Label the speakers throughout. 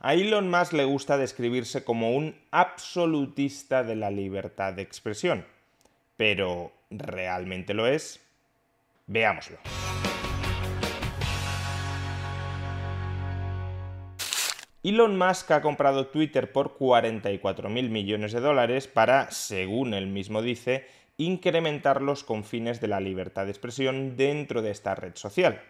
Speaker 1: A Elon Musk le gusta describirse como un absolutista de la libertad de expresión. ¿Pero realmente lo es? Veámoslo. Elon Musk ha comprado Twitter por 44.000 millones de dólares para, según él mismo dice, incrementar los confines de la libertad de expresión dentro de esta red social.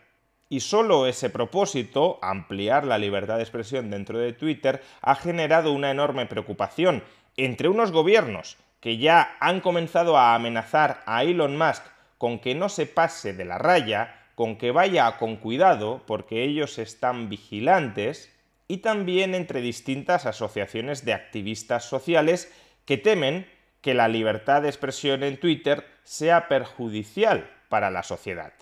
Speaker 1: Y solo ese propósito, ampliar la libertad de expresión dentro de Twitter, ha generado una enorme preocupación entre unos gobiernos que ya han comenzado a amenazar a Elon Musk con que no se pase de la raya, con que vaya con cuidado porque ellos están vigilantes, y también entre distintas asociaciones de activistas sociales que temen que la libertad de expresión en Twitter sea perjudicial para la sociedad.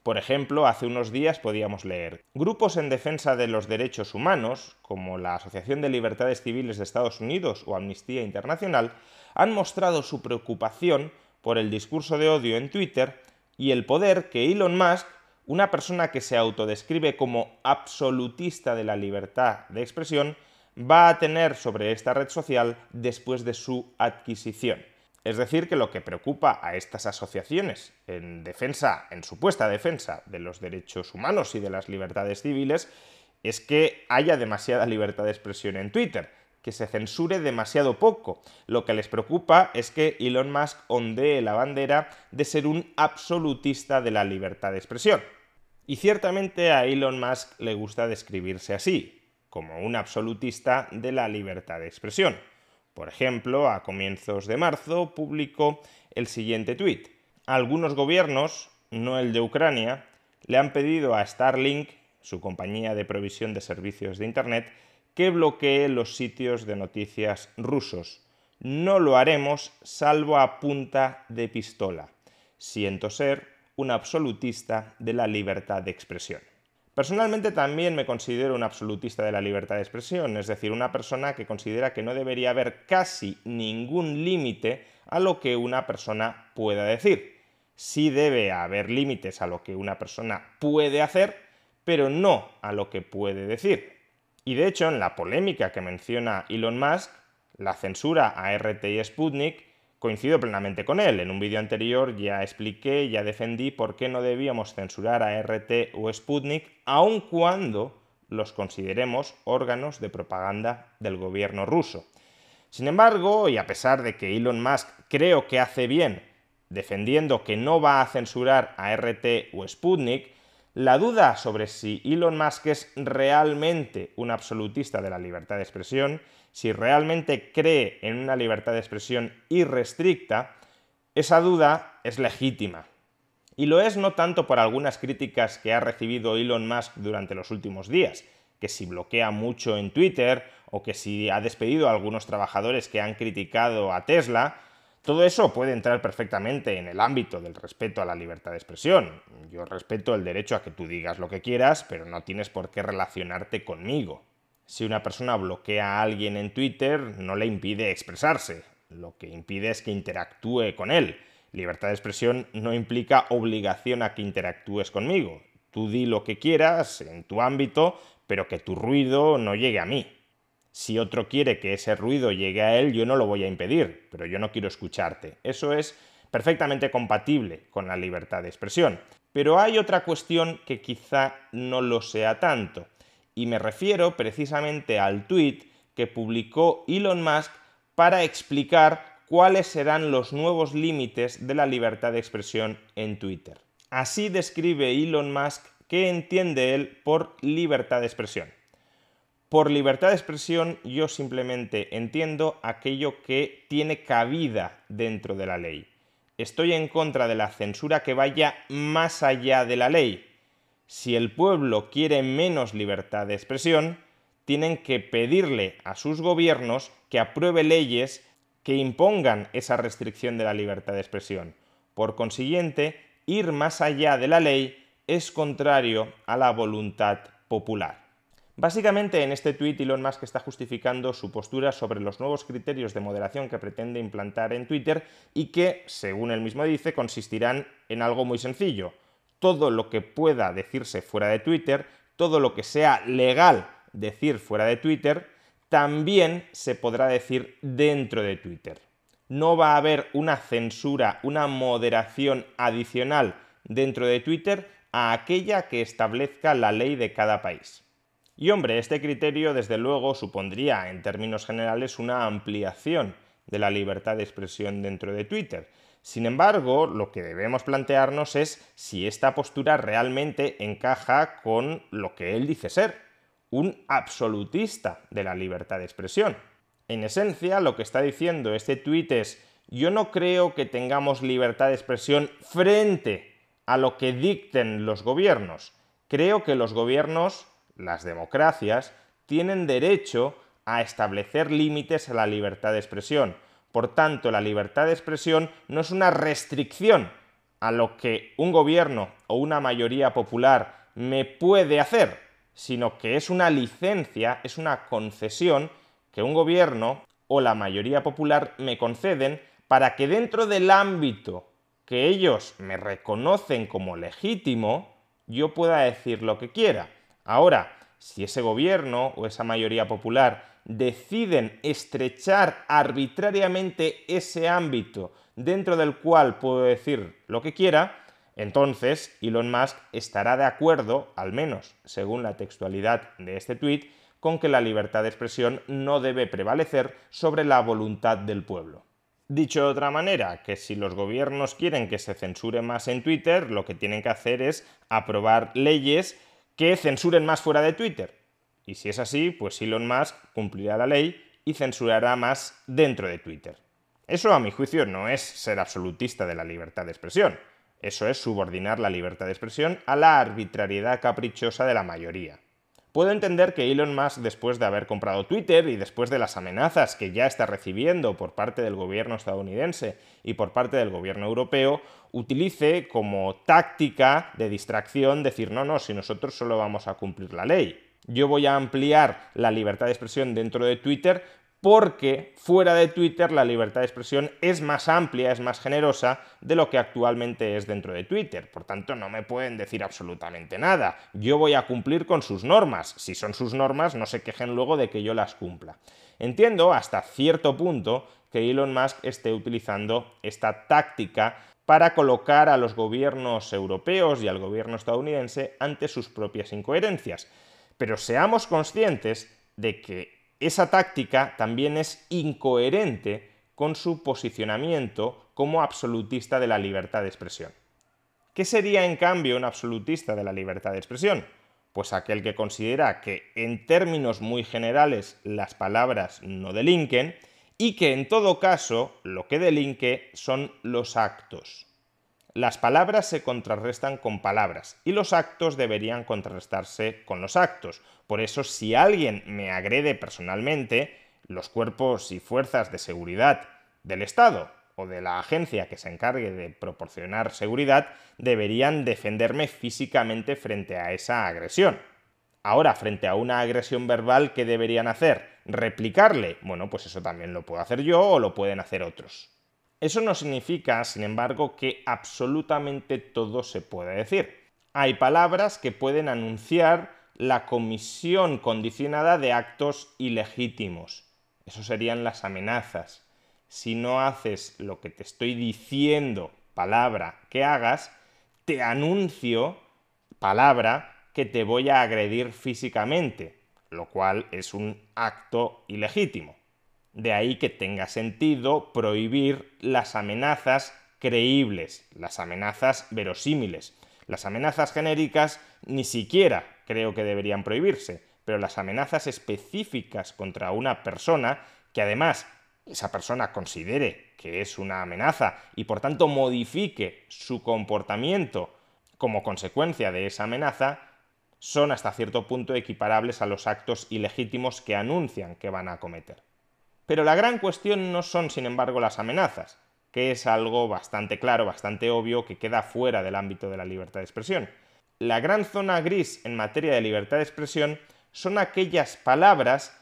Speaker 1: Por ejemplo, hace unos días podíamos leer: grupos en defensa de los derechos humanos, como la Asociación de Libertades Civiles de Estados Unidos o Amnistía Internacional, han mostrado su preocupación por el discurso de odio en Twitter y el poder que Elon Musk, una persona que se autodescribe como absolutista de la libertad de expresión, va a tener sobre esta red social después de su adquisición. Es decir, que lo que preocupa a estas asociaciones en supuesta defensa de los derechos humanos y de las libertades civiles es que haya demasiada libertad de expresión en Twitter, que se censure demasiado poco. Lo que les preocupa es que Elon Musk ondee la bandera de ser un absolutista de la libertad de expresión. Y ciertamente a Elon Musk le gusta describirse así, como un absolutista de la libertad de expresión. Por ejemplo, a comienzos de marzo publicó el siguiente tuit: algunos gobiernos, no el de Ucrania, le han pedido a Starlink, su compañía de provisión de servicios de Internet, que bloquee los sitios de noticias rusos. No lo haremos salvo a punta de pistola. Siento ser un absolutista de la libertad de expresión. Personalmente también me considero un absolutista de la libertad de expresión, es decir, una persona que considera que no debería haber casi ningún límite a lo que una persona pueda decir. Sí debe haber límites a lo que una persona puede hacer, pero no a lo que puede decir. Y de hecho, en la polémica que menciona Elon Musk, la censura a RT y Sputnik, coincido plenamente con él. En un vídeo anterior ya expliqué, ya defendí por qué no debíamos censurar a RT o Sputnik, aun cuando los consideremos órganos de propaganda del gobierno ruso. Sin embargo, y a pesar de que Elon Musk creo que hace bien defendiendo que no va a censurar a RT o Sputnik, la duda sobre si Elon Musk es realmente un absolutista de la libertad de expresión, si realmente cree en una libertad de expresión irrestricta, esa duda es legítima. Y lo es no tanto por algunas críticas que ha recibido Elon Musk durante los últimos días, que si bloquea mucho en Twitter o que si ha despedido a algunos trabajadores que han criticado a Tesla. Todo eso puede entrar perfectamente en el ámbito del respeto a la libertad de expresión. Yo respeto el derecho a que tú digas lo que quieras, pero no tienes por qué relacionarte conmigo. Si una persona bloquea a alguien en Twitter, no le impide expresarse. Lo que impide es que interactúe con él. Libertad de expresión no implica obligación a que interactúes conmigo. Tú di lo que quieras en tu ámbito, pero que tu ruido no llegue a mí. Si otro quiere que ese ruido llegue a él, yo no lo voy a impedir, pero yo no quiero escucharte. Eso es perfectamente compatible con la libertad de expresión. Pero hay otra cuestión que quizá no lo sea tanto, y me refiero precisamente al tuit que publicó Elon Musk para explicar cuáles serán los nuevos límites de la libertad de expresión en Twitter. Así describe Elon Musk qué entiende él por libertad de expresión. Por libertad de expresión yo simplemente entiendo aquello que tiene cabida dentro de la ley. Estoy en contra de la censura que vaya más allá de la ley. Si el pueblo quiere menos libertad de expresión, tienen que pedirle a sus gobiernos que apruebe leyes que impongan esa restricción de la libertad de expresión. Por consiguiente, ir más allá de la ley es contrario a la voluntad popular. Básicamente, en este tuit Elon Musk está justificando su postura sobre los nuevos criterios de moderación que pretende implantar en Twitter y que, según él mismo dice, consistirán en algo muy sencillo. Todo lo que pueda decirse fuera de Twitter, todo lo que sea legal decir fuera de Twitter, también se podrá decir dentro de Twitter. No va a haber una censura, una moderación adicional dentro de Twitter a aquella que establezca la ley de cada país. Y hombre, este criterio desde luego supondría en términos generales una ampliación de la libertad de expresión dentro de Twitter. Sin embargo, lo que debemos plantearnos es si esta postura realmente encaja con lo que él dice ser, un absolutista de la libertad de expresión. En esencia, lo que está diciendo este tuit es: yo no creo que tengamos libertad de expresión frente a lo que dicten los gobiernos. Creo que los gobiernos, las democracias, tienen derecho a establecer límites a la libertad de expresión. Por tanto, la libertad de expresión no es una restricción a lo que un gobierno o una mayoría popular me puede hacer, sino que es una licencia, es una concesión que un gobierno o la mayoría popular me conceden para que dentro del ámbito que ellos me reconocen como legítimo, yo pueda decir lo que quiera. Ahora, si ese gobierno o esa mayoría popular deciden estrechar arbitrariamente ese ámbito dentro del cual puedo decir lo que quiera, entonces Elon Musk estará de acuerdo, al menos según la textualidad de este tuit, con que la libertad de expresión no debe prevalecer sobre la voluntad del pueblo. Dicho de otra manera, que si los gobiernos quieren que se censure más en Twitter, lo que tienen que hacer es aprobar leyes que censuren más fuera de Twitter. Y si es así, pues Elon Musk cumplirá la ley y censurará más dentro de Twitter. Eso, a mi juicio, no es ser absolutista de la libertad de expresión. Eso es subordinar la libertad de expresión a la arbitrariedad caprichosa de la mayoría. Puedo entender que Elon Musk, después de haber comprado Twitter y después de las amenazas que ya está recibiendo por parte del gobierno estadounidense y por parte del gobierno europeo, utilice como táctica de distracción decir: no, si nosotros solo vamos a cumplir la ley. Yo voy a ampliar la libertad de expresión dentro de Twitter porque fuera de Twitter la libertad de expresión es más amplia, es más generosa de lo que actualmente es dentro de Twitter. Por tanto, no me pueden decir absolutamente nada. Yo voy a cumplir con sus normas. Si son sus normas, no se quejen luego de que yo las cumpla. Entiendo hasta cierto punto que Elon Musk esté utilizando esta táctica para colocar a los gobiernos europeos y al gobierno estadounidense ante sus propias incoherencias. Pero seamos conscientes de que esa táctica también es incoherente con su posicionamiento como absolutista de la libertad de expresión. ¿Qué sería, en cambio, un absolutista de la libertad de expresión? Pues aquel que considera que, en términos muy generales, las palabras no delinquen y que, en todo caso, lo que delinque son los actos. Las palabras se contrarrestan con palabras y los actos deberían contrarrestarse con los actos. Por eso, si alguien me agrede personalmente, los cuerpos y fuerzas de seguridad del Estado o de la agencia que se encargue de proporcionar seguridad deberían defenderme físicamente frente a esa agresión. Ahora, frente a una agresión verbal, ¿qué deberían hacer? ¿Replicarle? Bueno, pues eso también lo puedo hacer yo o lo pueden hacer otros. Eso no significa, sin embargo, que absolutamente todo se pueda decir. Hay palabras que pueden anunciar la comisión condicionada de actos ilegítimos. Eso serían las amenazas. Si no haces lo que te estoy diciendo, palabra, que hagas, te anuncio, palabra, que te voy a agredir físicamente, lo cual es un acto ilegítimo. De ahí que tenga sentido prohibir las amenazas creíbles, las amenazas verosímiles. Las amenazas genéricas ni siquiera creo que deberían prohibirse, pero las amenazas específicas contra una persona, que además esa persona considere que es una amenaza y por tanto modifique su comportamiento como consecuencia de esa amenaza, son hasta cierto punto equiparables a los actos ilegítimos que anuncian que van a cometer. Pero la gran cuestión no son, sin embargo, las amenazas, que es algo bastante claro, bastante obvio, que queda fuera del ámbito de la libertad de expresión. La gran zona gris en materia de libertad de expresión son aquellas palabras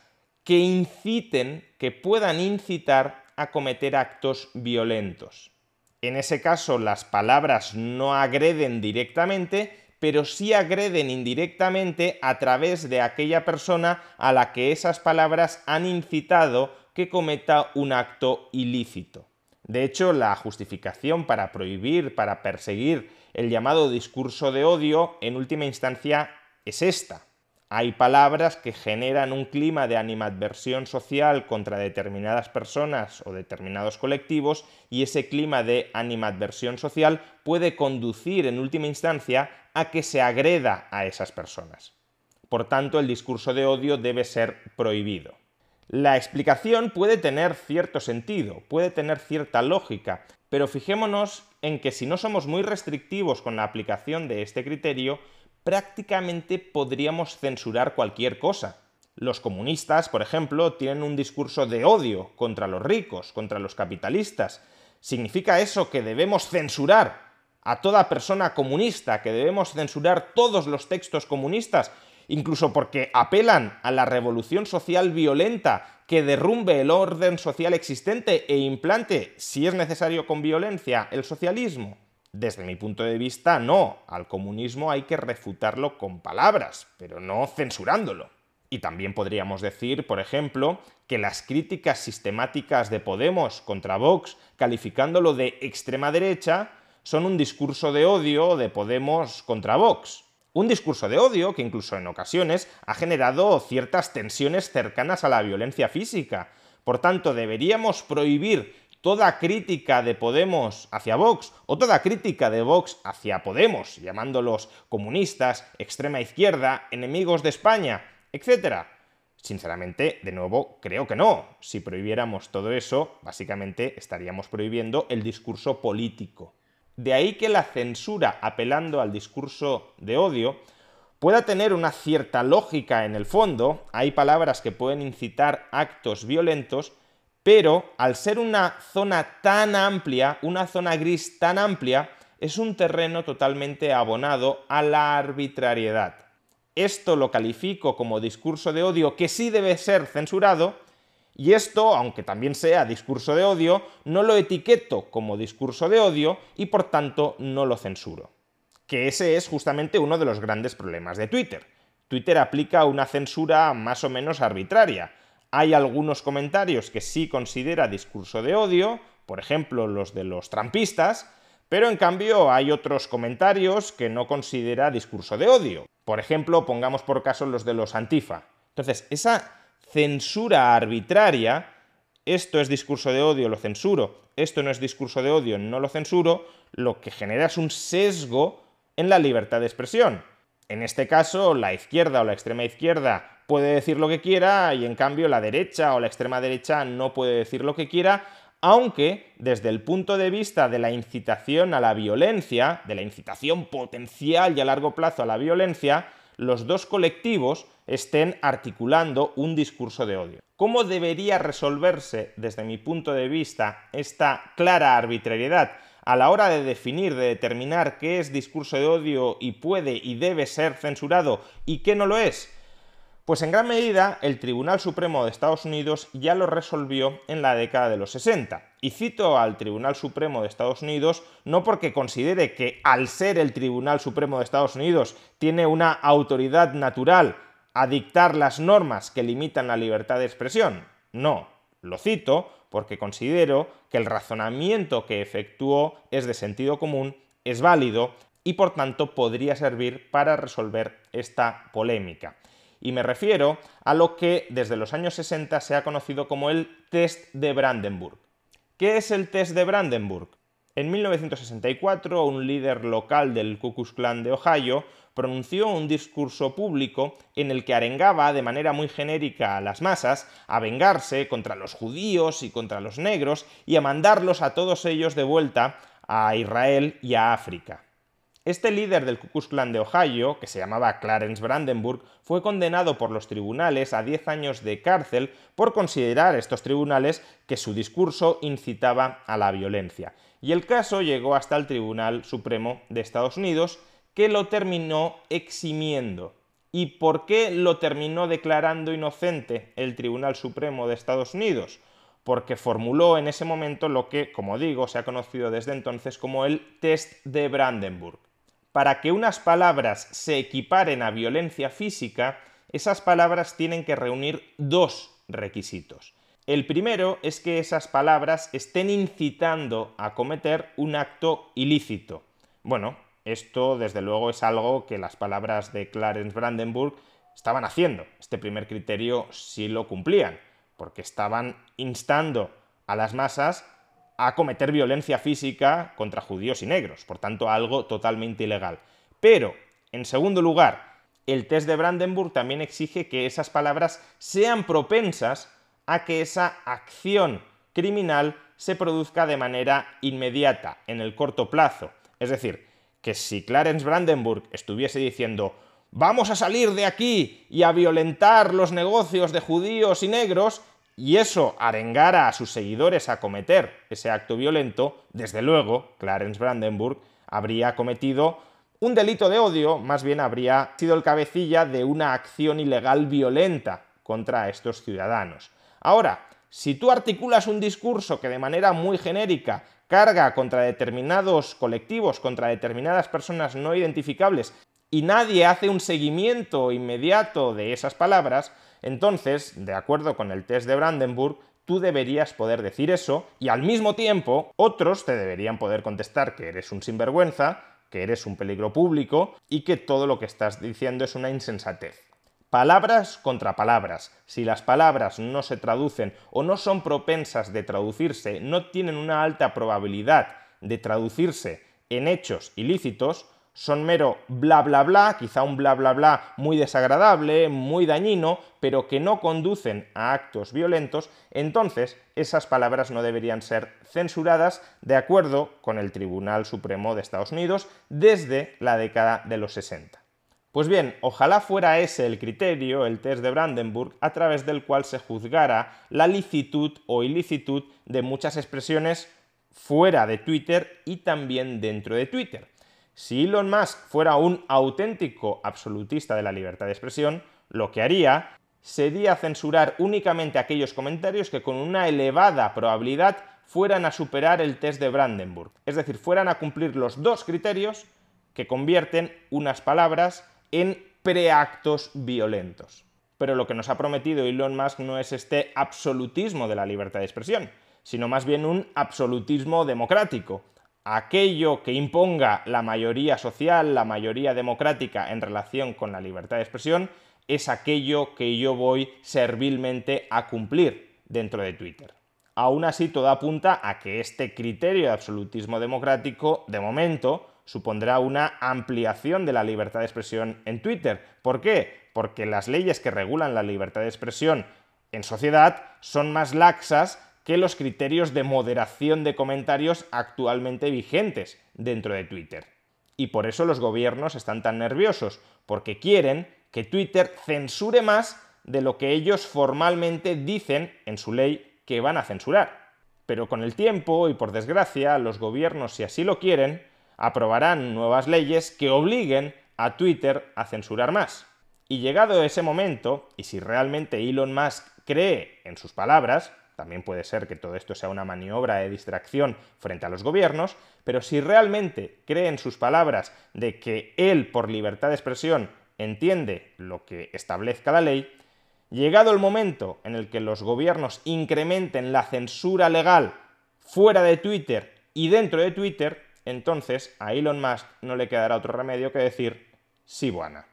Speaker 1: que inciten, que puedan incitar a cometer actos violentos. En ese caso, las palabras no agreden directamente, pero sí agreden indirectamente a través de aquella persona a la que esas palabras han incitado que cometa un acto ilícito. De hecho, la justificación para prohibir, para perseguir el llamado discurso de odio, en última instancia, es esta. Hay palabras que generan un clima de animadversión social contra determinadas personas o determinados colectivos, y ese clima de animadversión social puede conducir en última instancia a que se agreda a esas personas. Por tanto, el discurso de odio debe ser prohibido. La explicación puede tener cierto sentido, puede tener cierta lógica, pero fijémonos en que si no somos muy restrictivos con la aplicación de este criterio, prácticamente podríamos censurar cualquier cosa. Los comunistas, por ejemplo, tienen un discurso de odio contra los ricos, contra los capitalistas. ¿Significa eso que debemos censurar a toda persona comunista, que debemos censurar todos los textos comunistas, incluso porque apelan a la revolución social violenta que derrumbe el orden social existente e implante, si es necesario con violencia, el socialismo? Desde mi punto de vista, no. Al comunismo hay que refutarlo con palabras, pero no censurándolo. Y también podríamos decir, por ejemplo, que las críticas sistemáticas de Podemos contra Vox, calificándolo de extrema derecha, son un discurso de odio de Podemos contra Vox. Un discurso de odio que incluso en ocasiones ha generado ciertas tensiones cercanas a la violencia física. Por tanto, deberíamos prohibir toda crítica de Podemos hacia Vox o toda crítica de Vox hacia Podemos, llamándolos comunistas, extrema izquierda, enemigos de España, etc. Sinceramente, de nuevo, creo que no. Si prohibiéramos todo eso, básicamente estaríamos prohibiendo el discurso político. De ahí que la censura apelando al discurso de odio pueda tener una cierta lógica en el fondo. Hay palabras que pueden incitar actos violentos, pero al ser una zona tan amplia, una zona gris tan amplia, es un terreno totalmente abonado a la arbitrariedad. Esto lo califico como discurso de odio que sí debe ser censurado, y esto, aunque también sea discurso de odio, no lo etiqueto como discurso de odio y por tanto no lo censuro. Que ese es justamente uno de los grandes problemas de Twitter. Twitter aplica una censura más o menos arbitraria. Hay algunos comentarios que sí considera discurso de odio, por ejemplo los de los trampistas, pero en cambio hay otros comentarios que no considera discurso de odio. Por ejemplo, pongamos por caso los de los antifa. Entonces, esa censura arbitraria, esto es discurso de odio, lo censuro, esto no es discurso de odio, no lo censuro, lo que genera es un sesgo en la libertad de expresión. En este caso, la izquierda o la extrema izquierda puede decir lo que quiera y en cambio la derecha o la extrema derecha no puede decir lo que quiera, aunque desde el punto de vista de la incitación a la violencia, de la incitación potencial y a largo plazo a la violencia, los dos colectivos estén articulando un discurso de odio. ¿Cómo debería resolverse, desde mi punto de vista, esta clara arbitrariedad a la hora de definir, de determinar qué es discurso de odio y puede y debe ser censurado y qué no lo es? Pues en gran medida el Tribunal Supremo de Estados Unidos ya lo resolvió en la década de los 60. Y cito al Tribunal Supremo de Estados Unidos no porque considere que al ser el Tribunal Supremo de Estados Unidos tiene una autoridad natural a dictar las normas que limitan la libertad de expresión. No, lo cito porque considero que el razonamiento que efectuó es de sentido común, es válido y por tanto podría servir para resolver esta polémica. Y me refiero a lo que desde los años 60 se ha conocido como el Test de Brandenburg. ¿Qué es el Test de Brandenburg? En 1964, un líder local del Ku Klux Klan de Ohio pronunció un discurso público en el que arengaba de manera muy genérica a las masas a vengarse contra los judíos y contra los negros y a mandarlos a todos ellos de vuelta a Israel y a África. Este líder del Ku Klux Klan de Ohio, que se llamaba Clarence Brandenburg, fue condenado por los tribunales a 10 años de cárcel por considerar estos tribunales que su discurso incitaba a la violencia. Y el caso llegó hasta el Tribunal Supremo de Estados Unidos, que lo terminó eximiendo. ¿Y por qué lo terminó declarando inocente el Tribunal Supremo de Estados Unidos? Porque formuló en ese momento lo que, como digo, se ha conocido desde entonces como el Test de Brandenburg. para que unas palabras se equiparen a violencia física, esas palabras tienen que reunir dos requisitos. El primero es que esas palabras estén incitando a cometer un acto ilícito. Bueno, esto desde luego es algo que las palabras de Clarence Brandenburg estaban haciendo. Este primer criterio sí lo cumplían, porque estaban instando a las masas a cometer violencia física contra judíos y negros, por tanto algo totalmente ilegal. Pero, en segundo lugar, el test de Brandenburg también exige que esas palabras sean propensas a que esa acción criminal se produzca de manera inmediata, en el corto plazo. Es decir, que si Clarence Brandenburg estuviese diciendo «vamos a salir de aquí y a violentar los negocios de judíos y negros», y eso arengara a sus seguidores a cometer ese acto violento, desde luego Clarence Brandenburg habría cometido un delito de odio, más bien habría sido el cabecilla de una acción ilegal violenta contra estos ciudadanos. Ahora, si tú articulas un discurso que de manera muy genérica carga contra determinados colectivos, contra determinadas personas no identificables, y nadie hace un seguimiento inmediato de esas palabras, entonces, de acuerdo con el test de Brandenburg, tú deberías poder decir eso y al mismo tiempo otros te deberían poder contestar que eres un sinvergüenza, que eres un peligro público y que todo lo que estás diciendo es una insensatez. Palabras contra palabras. Si las palabras no se traducen o no son propensas de traducirse, no tienen una alta probabilidad de traducirse en hechos ilícitos, son mero bla bla bla, quizá un bla bla bla muy desagradable, muy dañino, pero que no conducen a actos violentos, entonces esas palabras no deberían ser censuradas de acuerdo con el Tribunal Supremo de Estados Unidos desde la década de los 60. Pues bien, ojalá fuera ese el criterio, el test de Brandenburg, a través del cual se juzgara la licitud o ilicitud de muchas expresiones fuera de Twitter y también dentro de Twitter. Si Elon Musk fuera un auténtico absolutista de la libertad de expresión, lo que haría sería censurar únicamente aquellos comentarios que con una elevada probabilidad fueran a superar el test de Brandenburg, es decir, fueran a cumplir los dos criterios que convierten unas palabras en preactos violentos. Pero lo que nos ha prometido Elon Musk no es este absolutismo de la libertad de expresión, sino más bien un absolutismo democrático. Aquello que imponga la mayoría social, la mayoría democrática en relación con la libertad de expresión, es aquello que yo voy servilmente a cumplir dentro de Twitter. Aún así, todo apunta a que este criterio de absolutismo democrático, de momento, supondrá una ampliación de la libertad de expresión en Twitter. ¿Por qué? Porque las leyes que regulan la libertad de expresión en sociedad son más laxas que los criterios de moderación de comentarios actualmente vigentes dentro de Twitter. Y por eso los gobiernos están tan nerviosos, porque quieren que Twitter censure más de lo que ellos formalmente dicen en su ley que van a censurar. Pero con el tiempo, y por desgracia, los gobiernos, si así lo quieren, aprobarán nuevas leyes que obliguen a Twitter a censurar más. Y llegado ese momento, y si realmente Elon Musk cree en sus palabras, también puede ser que todo esto sea una maniobra de distracción frente a los gobiernos, pero si realmente cree en sus palabras de que él, por libertad de expresión, entiende lo que establezca la ley, llegado el momento en el que los gobiernos incrementen la censura legal fuera de Twitter y dentro de Twitter, entonces a Elon Musk no le quedará otro remedio que decir sí, buena.